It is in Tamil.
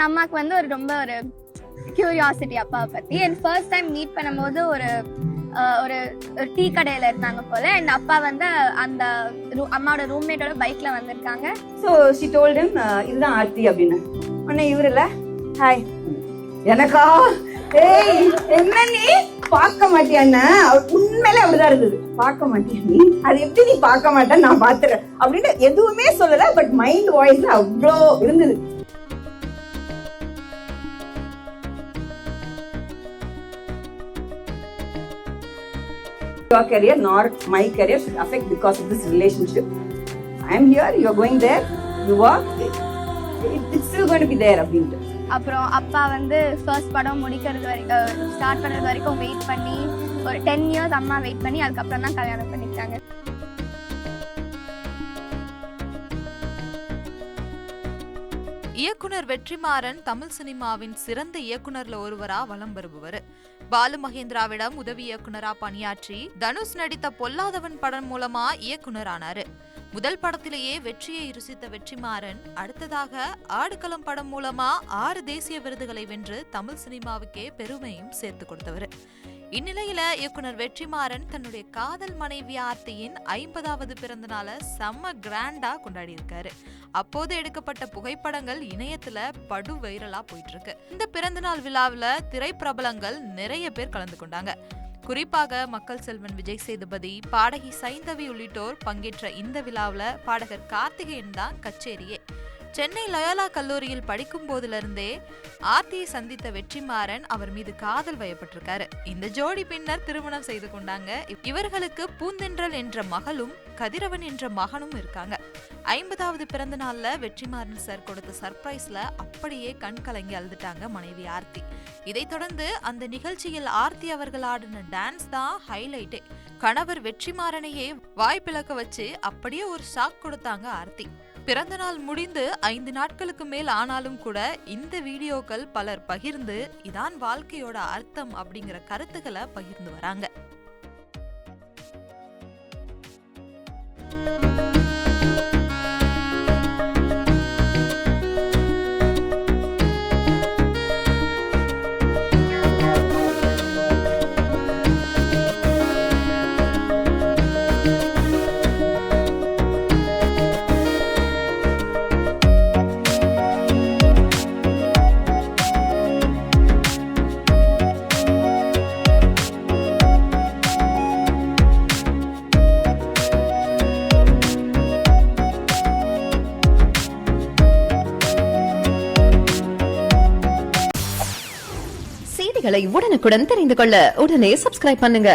அம்மாக்கு வந்து ரொம்ப ஒரு கியூரியாசிட்டி அப்பாவை பத்தி. அண்ட் ஃபர்ஸ்ட் டைம் மீட் பண்ணும்போது ஒரு டீ கடையில இருந்தாங்க போல. அண்ட் அப்பா வந்து அந்த அம்மாவோட ரூம்மேட்டோட பைக்ல வந்திருக்காங்க. ஸோ ஷி டோல்ட் ஹிம் இதுதான் ஆர்த்தி அப்படின்னு. உடனே இவரு இல்ல ஹாய் எனக்கா ஏய் என்ன நீ பார்க்க மாட்டியா? உண்மையிலே அப்படிதான் இருந்தது. பார்க்க மாட்டியா நீ? அது எப்படி நீ பார்க்க மாட்டேன்னு நான் பாத்துறேன் அப்படின்னு எதுவுமே சொல்லல. பட் மைண்ட் வாய்ஸ்ல அவ்வளோ இருந்தது. Your career nor my career should affect because of this relationship. I am here, you are going there, you work, it's still going to be there அப்படின்ட்டு. அப்புறம் அப்பா வந்து ஃபர்ஸ்ட் படம் முடிக்கிறது வரைக்கும் ஸ்டார்ட் பண்ணுறது வரைக்கும் வெயிட் பண்ணி ஒரு 10 years அம்மா வெயிட் பண்ணி அதுக்கப்புறம் தான் கல்யாணம் பண்ணிட்டாங்க. இயக்குனர் வெற்றிமாறன் தமிழ் சினிமாவின் சிறந்த இயக்குனர்ல ஒருவரா வலம் வருபவர். பாலு மகேந்திராவிடம் உதவி இயக்குனரா பணியாற்றி தனுஷ் நடித்த பொல்லாதவன் படம் மூலமா இயக்குனர் ஆனாரு. முதல் படத்திலேயே வெற்றியை ருசித்த வெற்றிமாறன் அடுத்ததாக ஆடுகளம் படம் மூலமா 6 தேசிய விருதுகளை வென்று தமிழ் சினிமாவுக்கே பெருமையும் சேர்த்து கொடுத்தவர். இந்நிலையில இயக்குனர் வெற்றிமாறன் தன்னுடைய காதல் மனைவி ஆர்த்தியின் 50வது பிறந்த நாளை செம்ம கிராண்டா கொண்டாடி இருக்காரு. அப்போது எடுக்கப்பட்ட புகைப்படங்கள் இணையத்துல படு வைரலா போயிட்டு இருக்கு. இந்த பிறந்தநாள் விழாவில திரைப்பிரபலங்கள் நிறைய பேர் கலந்து கொண்டாங்க. குறிப்பாக மக்கள் செல்வன் விஜய் சேதுபதி, பாடகி சைந்தவி உள்ளிட்டோர் பங்கேற்ற இந்த விழாவில பாடகர் கார்த்திகேயன் தான் கச்சேரியே. சென்னை லயோலா கல்லூரியில் படிக்கும் போதிலிருந்தே ஆர்த்தியை சந்தித்த வெற்றிமாறன் அவர் மீது காதல் வயப்பட்டிருக்காரு. இந்த ஜோடி பின்னர் திருமணம் செய்து கொண்டாங்க. இவர்களுக்கு பூந்தென்றல் என்ற மகளும் கதிரவன் என்ற மகனும் இருக்காங்க. 50வது பிறந்த நாள்ல வெற்றிமாறன் சார் கொடுத்த சர்ப்ரைஸ்ல அப்படியே கண் கலங்கி அழுதுட்டாங்க மனைவி ஆர்த்தி. இதைத் தொடர்ந்து அந்த நிகழ்ச்சியில் ஆர்த்தி அவர்கள் ஆடின டான்ஸ் தான் ஹைலைட்டே. கணவர் வெற்றிமாறனையே வாய்ப்பிழக்க வச்சு அப்படியே ஒரு ஷாக் கொடுத்தாங்க ஆர்த்தி. பிறந்த நாள் முடிந்து 5 நாட்களுக்கு மேல் ஆனாலும் கூட இந்த வீடியோக்கள் பலர் பகிர்ந்து இதான் வாழ்க்கையோட அர்த்தம் அப்படிங்கிற கருத்துக்களை பகிர்ந்து வராங்க. செய்திகளை உடனுக்குடன் தெரிந்து கொள்ள உடனே சப்ஸ்கிரைப் பண்ணுங்க.